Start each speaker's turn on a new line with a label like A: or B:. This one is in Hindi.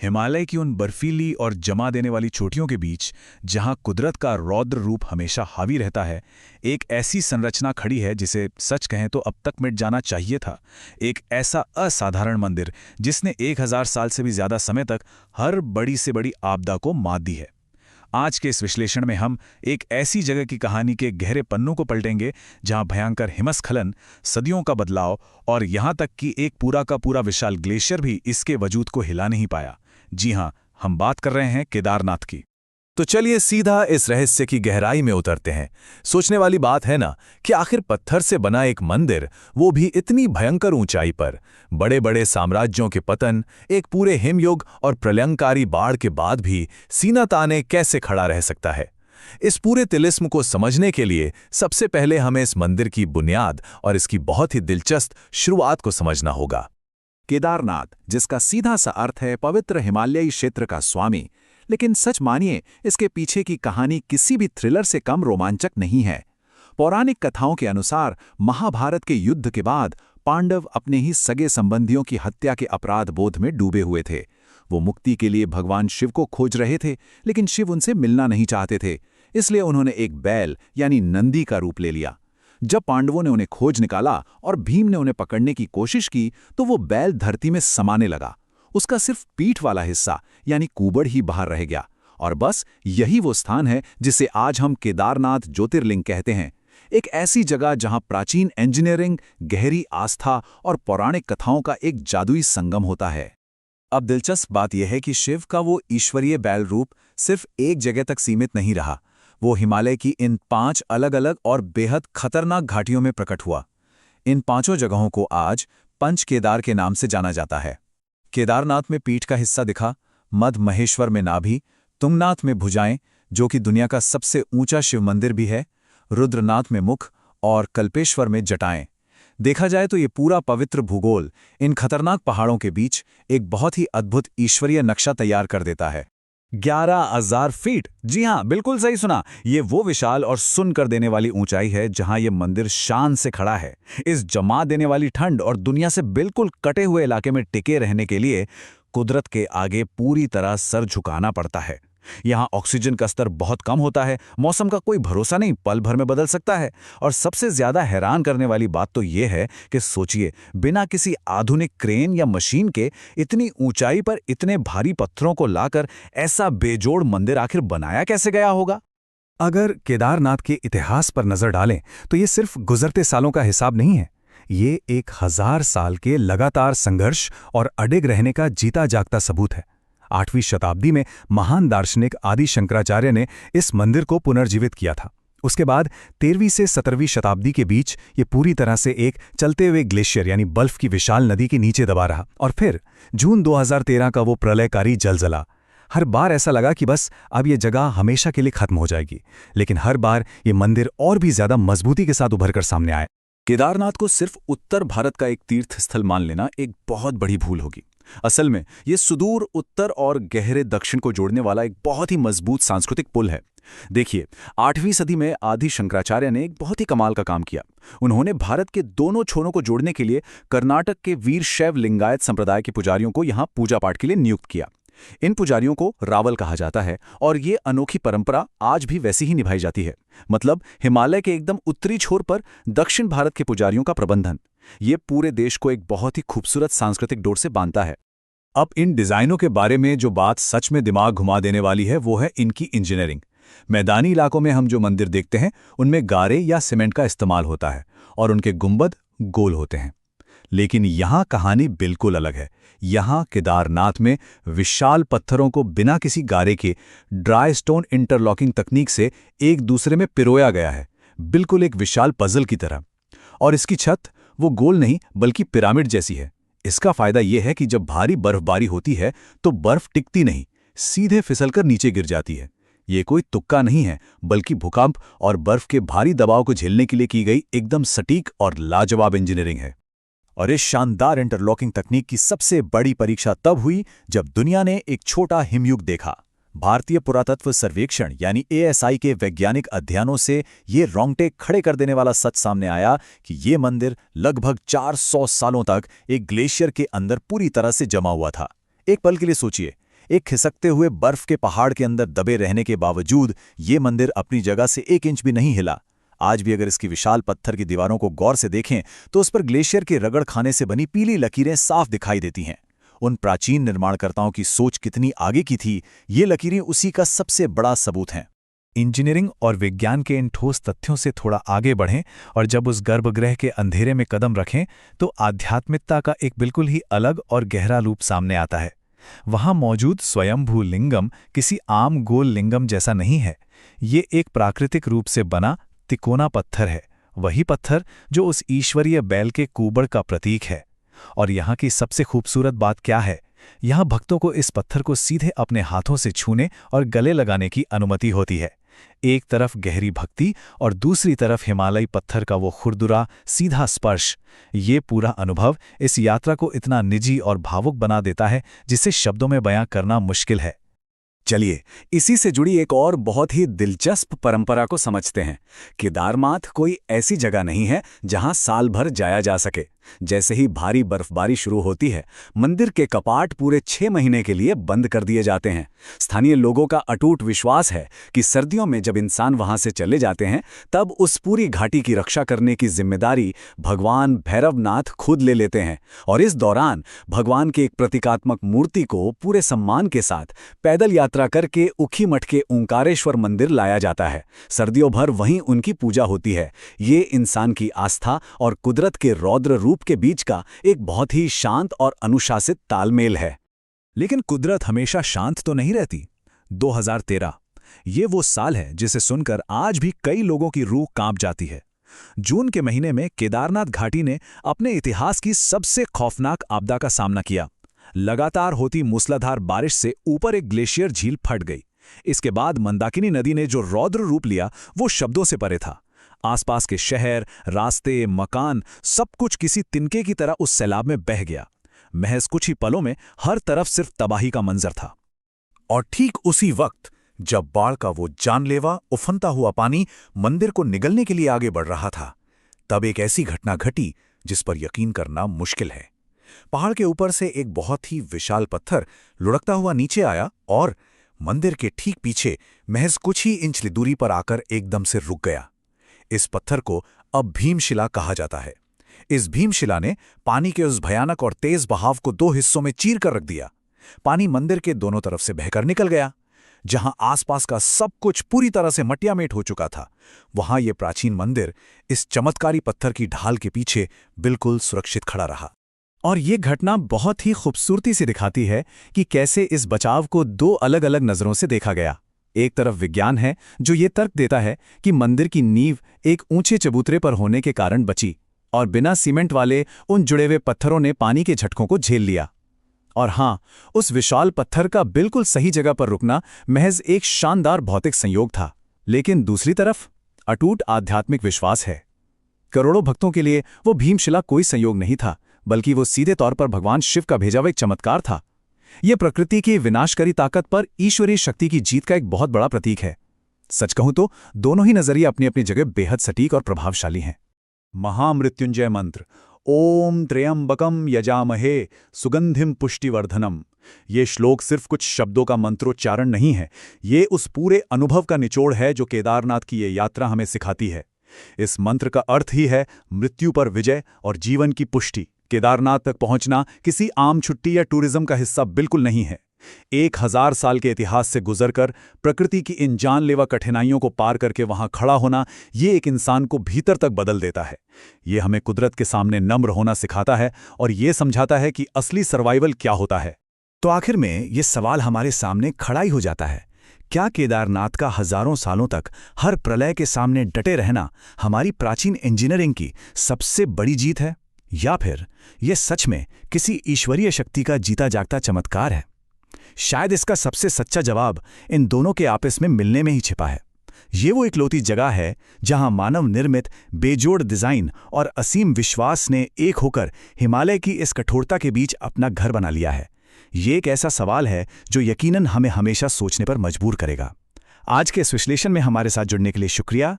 A: हिमालय की उन बर्फीली और जमा देने वाली चोटियों के बीच, जहां कुदरत का रौद्र रूप हमेशा हावी रहता है, एक ऐसी संरचना खड़ी है जिसे सच कहें तो अब तक मिट जाना चाहिए था। एक ऐसा असाधारण मंदिर जिसने 1000 साल से भी ज्यादा समय तक हर बड़ी से बड़ी आपदा को मात दी है। आज के इस विश्लेषण में हम एक ऐसी जगह की कहानी के गहरे पन्नों को पलटेंगे जहां भयंकर हिमस्खलन, सदियों का बदलाव और यहां तक कि एक पूरा का पूरा विशाल ग्लेशियर भी इसके वजूद को हिला नहीं पाया। जी हां, हम बात कर रहे हैं केदारनाथ की।
B: तो चलिए सीधा इस रहस्य की गहराई में उतरते हैं। सोचने वाली बात है ना कि आखिर पत्थर से बना एक मंदिर, वो भी इतनी भयंकर ऊंचाई पर, बड़े बड़े साम्राज्यों के पतन, एक पूरे हिमयुग और प्रलयंकारी बाढ़ के बाद भी सीना ताने कैसे खड़ा रह सकता है। इस पूरे तिलिस्म को समझने के लिए सबसे पहले हमें इस मंदिर की बुनियाद और इसकी बहुत ही दिलचस्प शुरुआत को समझना होगा।
C: केदारनाथ, जिसका सीधा सा अर्थ है पवित्र हिमालयी क्षेत्र का स्वामी, लेकिन सच मानिए इसके पीछे की कहानी किसी भी थ्रिलर से कम रोमांचक नहीं है। पौराणिक कथाओं के अनुसार महाभारत के युद्ध के बाद पांडव अपने ही सगे संबंधियों की हत्या के अपराध बोध में डूबे हुए थे। वो मुक्ति के लिए भगवान शिव को खोज रहे थे, लेकिन शिव उनसे मिलना नहीं चाहते थे। इसलिए उन्होंने एक बैल यानी नंदी का रूप ले लिया। जब पांडवों ने उन्हें खोज निकाला और भीम ने उन्हें पकड़ने की कोशिश की तो वो बैल धरती में समाने लगा। उसका सिर्फ पीठ वाला हिस्सा यानी कूबड़ ही बाहर रह गया। और बस यही वो स्थान है जिसे आज हम केदारनाथ ज्योतिर्लिंग कहते हैं। एक ऐसी जगह जहां प्राचीन इंजीनियरिंग, गहरी आस्था और पौराणिक कथाओं का एक जादुई संगम होता है।
B: अब दिलचस्प बात यह है कि शिव का वो ईश्वरीय बैल रूप सिर्फ एक जगह तक सीमित नहीं रहा। वो हिमालय की इन 5 अलग अलग और बेहद खतरनाक घाटियों में प्रकट हुआ। इन 5 जगहों को आज पंच केदार के नाम से जाना जाता है। केदारनाथ में पीठ का हिस्सा दिखा, मध्य महेश्वर में नाभि, तुंगनाथ में भुजाएं, जो कि दुनिया का सबसे ऊंचा शिव मंदिर भी है, रुद्रनाथ में मुख और कल्पेश्वर में जटाएं। देखा जाए तो ये पूरा पवित्र भूगोल इन खतरनाक पहाड़ों के बीच एक बहुत ही अद्भुत ईश्वरीय नक्शा तैयार कर देता है।
A: 11,000 फीट, जी हां, बिल्कुल सही सुना। ये वो विशाल और सुन कर देने वाली ऊंचाई है जहां ये मंदिर शान से खड़ा है। इस जमा देने वाली ठंड और दुनिया से बिल्कुल कटे हुए इलाके में टिके रहने के लिए कुदरत के आगे पूरी तरह सर झुकाना पड़ता है। यहां ऑक्सीजन का स्तर बहुत कम होता है, मौसम का कोई भरोसा नहीं, पल भर में बदल सकता है। और सबसे ज्यादा हैरान करने वाली बात तो यह है कि सोचिए, बिना किसी आधुनिक क्रेन या मशीन के इतनी ऊंचाई पर इतने भारी पत्थरों को लाकर ऐसा बेजोड़ मंदिर आखिर बनाया कैसे गया होगा।
B: अगर केदारनाथ के इतिहास पर नजर डालें तो ये सिर्फ गुजरते सालों का हिसाब नहीं है। ये 1000 साल के लगातार संघर्ष और अडिग रहने का जीता जागता सबूत है। 8वीं शताब्दी में महान दार्शनिक आदि शंकराचार्य ने इस मंदिर को पुनर्जीवित किया था। उसके बाद 13वीं से 17वीं शताब्दी के बीच ये पूरी तरह से एक चलते हुए ग्लेशियर यानी बर्फ की विशाल नदी के नीचे दबा रहा। और फिर जून 2013 का वो प्रलयकारी जलजला। हर बार ऐसा लगा कि बस अब ये जगह हमेशा के लिए खत्म हो जाएगी, लेकिन हर बार ये मंदिर और भी ज्यादा मजबूती के साथ उभर कर सामने आए।
C: केदारनाथ को सिर्फ उत्तर भारत का एक तीर्थ स्थल मान लेना एक बहुत बड़ी भूल होगी। असल में ये सुदूर उत्तर और गहरे दक्षिण को जोड़ने वाला एक बहुत ही मजबूत सांस्कृतिक पुल है। देखिए, 8वीं सदी में आदि शंकराचार्य ने एक बहुत ही कमाल का काम किया। उन्होंने भारत के दोनों छोरों को जोड़ने के लिए कर्नाटक के वीर शैव लिंगायत संप्रदाय के पुजारियों को यहां पूजा पाठ के लिए नियुक्त किया। इन पुजारियों को रावल कहा जाता है और ये अनोखी परंपरा आज भी वैसी ही निभाई जाती है। मतलब हिमालय के एकदम उत्तरी छोर पर दक्षिण भारत के पुजारियों का प्रबंधन, ये पूरे देश को एक बहुत ही खूबसूरत सांस्कृतिक डोर से बांधता है।
B: अब इन डिजाइनों के बारे में जो बात सच में दिमाग घुमा देने वाली है वो है इनकी इंजीनियरिंग। मैदानी इलाकों में हम जो मंदिर देखते हैं उनमें गारे या सीमेंट का इस्तेमाल होता है और उनके गुंबद गोल होते हैं। लेकिन यहाँ कहानी बिल्कुल अलग है। यहाँ केदारनाथ में विशाल पत्थरों को बिना किसी गारे के ड्राई स्टोन इंटरलॉकिंग तकनीक से एक दूसरे में पिरोया गया है, बिल्कुल एक विशाल पजल की तरह। और इसकी छत वो गोल नहीं बल्कि पिरामिड जैसी है। इसका फायदा यह है कि जब भारी बर्फबारी होती है तो बर्फ टिकती नहीं, सीधे फिसलकर नीचे गिर जाती है। ये कोई तुक्का नहीं है, बल्कि भूकंप और बर्फ के भारी दबाव को झेलने के लिए की गई एकदम सटीक और लाजवाब इंजीनियरिंग है।
A: और इस शानदार इंटरलॉकिंग तकनीक की सबसे बड़ी परीक्षा तब हुई जब दुनिया ने एक छोटा हिमयुग देखा। भारतीय पुरातत्व सर्वेक्षण यानी ASI के वैज्ञानिक अध्ययनों से ये रोंगटे खड़े कर देने वाला सच सामने आया कि ये मंदिर लगभग 400 सालों तक एक ग्लेशियर के अंदर पूरी तरह से जमा हुआ था। एक पल के लिए सोचिए,
C: एक खिसकते हुए बर्फ के पहाड़ के अंदर दबे रहने के बावजूद ये मंदिर अपनी जगह से 1 इंच भी नहीं हिला। आज भी अगर इसकी विशाल पत्थर की दीवारों को गौर से देखें तो उस पर ग्लेशियर के रगड़ खाने से बनी पीली लकीरें साफ दिखाई देती हैं। उन प्राचीन निर्माणकर्ताओं की सोच कितनी आगे की थी, ये लकीरें उसी का सबसे बड़ा सबूत हैं।
B: इंजीनियरिंग और विज्ञान के इन ठोस तथ्यों से थोड़ा आगे बढ़ें और जब उस गर्भगृह के अंधेरे में कदम रखें तो आध्यात्मिकता का एक बिल्कुल ही अलग और गहरा रूप सामने आता है। वहां मौजूद स्वयंभू लिंगम किसी आम गोल लिंगम जैसा नहीं है। ये एक प्राकृतिक रूप से बना तिकोना पत्थर है, वही पत्थर जो उस ईश्वरीय बैल के कूबड़ का प्रतीक है। और यहाँ की सबसे खूबसूरत बात क्या है, यहाँ भक्तों को इस पत्थर को सीधे अपने हाथों से छूने और गले लगाने की अनुमति होती है। एक तरफ गहरी भक्ति और दूसरी तरफ हिमालयी पत्थर का वो खुरदुरा सीधा स्पर्श। ये पूरा अनुभव इस यात्रा को इतना निजी और भावुक बना देता है जिसे शब्दों में बयां करना मुश्किल है।
A: चलिए इसी से जुड़ी एक और बहुत ही दिलचस्प परंपरा को समझते हैं। केदारनाथ कोई ऐसी जगह नहीं है जहां साल भर जाया जा सके। जैसे ही भारी बर्फबारी शुरू होती है, मंदिर के कपाट पूरे 6 महीने के लिए बंद कर दिए जाते हैं। स्थानीय लोगों का अटूट विश्वास है कि सर्दियों में जब इंसान वहां से चले जाते हैं तब उस पूरी घाटी की रक्षा करने की जिम्मेदारी भगवान भैरवनाथ खुद ले लेते हैं। और इस दौरान भगवान की एक प्रतीकात्मक मूर्ति को पूरे सम्मान के साथ पैदल यात्रा करके ऊखीमठ के ओंकारेश्वर मंदिर लाया जाता है। सर्दियों भर वहीं उनकी पूजा होती है। ये इंसान की आस्था और कुदरत के रौद्र रूप के बीच का एक बहुत ही शांत और अनुशासित तालमेल है।
B: लेकिन कुदरत हमेशा शांत तो नहीं रहती। 2013 ये वो साल है जिसे सुनकर आज भी कई लोगों की रूह कांप जाती है। जून के महीने में केदारनाथ घाटी ने अपने इतिहास की सबसे खौफनाक आपदा का सामना किया। लगातार होती मूसलाधार बारिश से ऊपर एक ग्लेशियर झील फट गई। इसके बाद मंदाकिनी नदी ने जो रौद्र रूप लिया वो शब्दों से परे था। आसपास के शहर, रास्ते, मकान सब कुछ किसी तिनके की तरह उस सैलाब में बह गया। महज कुछ ही पलों में हर तरफ सिर्फ तबाही का मंजर था।
C: और ठीक उसी वक्त जब बाढ़ का वो जानलेवा उफनता हुआ पानी मंदिर को निगलने के लिए आगे बढ़ रहा था, तब एक ऐसी घटना घटी जिस पर यकीन करना मुश्किल है। पहाड़ के ऊपर से एक बहुत ही विशाल पत्थर लुढ़कता हुआ नीचे आया और मंदिर के ठीक पीछे महज कुछ ही इंच दूरी पर आकर एकदम से रुक गया। इस पत्थर को अब भीमशिला कहा जाता है। इस भीमशिला ने पानी के उस भयानक और तेज बहाव को 2 हिस्सों में चीर कर रख दिया। पानी मंदिर के दोनों तरफ से बहकर निकल गया। जहां आसपास का सब कुछ पूरी तरह से मटियामेट हो चुका था, वहां यह प्राचीन मंदिर इस चमत्कारी पत्थर की ढाल के पीछे बिल्कुल सुरक्षित खड़ा रहा।
B: और ये घटना बहुत ही खूबसूरती से दिखाती है कि कैसे इस बचाव को 2 अलग-अलग नज़रों से देखा गया। एक तरफ विज्ञान है जो ये तर्क देता है कि मंदिर की नींव एक ऊंचे चबूतरे पर होने के कारण बची और बिना सीमेंट वाले उन जुड़े हुए पत्थरों ने पानी के झटकों को झेल लिया। और हां, उस विशाल पत्थर का बिल्कुल सही जगह पर रुकना महज एक शानदार भौतिक संयोग था। लेकिन दूसरी तरफ अटूट आध्यात्मिक विश्वास है। करोड़ों भक्तों के लिए वो भीमशिला कोई संयोग नहीं था, बल्कि वो सीधे तौर पर भगवान शिव का भेजा हुआ एक चमत्कार था। यह प्रकृति की विनाशकारी ताकत पर ईश्वरीय शक्ति की जीत का एक बहुत बड़ा प्रतीक है। सच कहूं तो दोनों ही नजरिए अपनी अपनी जगह बेहद सटीक और प्रभावशाली हैं।
A: महामृत्युंजय मंत्र ओम त्र्यंबकम यजामहे सुगंधिम पुष्टिवर्धनम। ये श्लोक सिर्फ कुछ शब्दों का मंत्रोच्चारण नहीं है, ये उस पूरे अनुभव का निचोड़ है जो केदारनाथ की ये यात्रा हमें सिखाती है। इस मंत्र का अर्थ ही है मृत्यु पर विजय और जीवन की पुष्टि। केदारनाथ तक पहुंचना किसी आम छुट्टी या टूरिज्म का हिस्सा बिल्कुल नहीं है। 1000 साल के इतिहास से गुजरकर प्रकृति की इन जानलेवा कठिनाइयों को पार करके वहां खड़ा होना, ये एक इंसान को भीतर तक बदल देता है। ये हमें कुदरत के सामने नम्र होना सिखाता है और ये समझाता है कि असली सर्वाइवल क्या होता है।
C: तो आखिर में ये सवाल हमारे सामने खड़ा ही हो जाता है, क्या केदारनाथ का हजारों सालों तक हर प्रलय के सामने डटे रहना हमारी प्राचीन इंजीनियरिंग की सबसे बड़ी जीत है, या फिर यह सच में किसी ईश्वरीय शक्ति का जीता जागता चमत्कार है? शायद इसका सबसे सच्चा जवाब इन दोनों के आपस में मिलने में ही छिपा है। ये वो इकलौती जगह है जहां मानव निर्मित बेजोड़ डिजाइन और असीम विश्वास ने एक होकर हिमालय की इस कठोरता के बीच अपना घर बना लिया है। ये एक ऐसा सवाल है जो यकीनन हमें हमेशा सोचने पर मजबूर करेगा। आज के इस विश्लेषण में हमारे साथ जुड़ने के लिए शुक्रिया।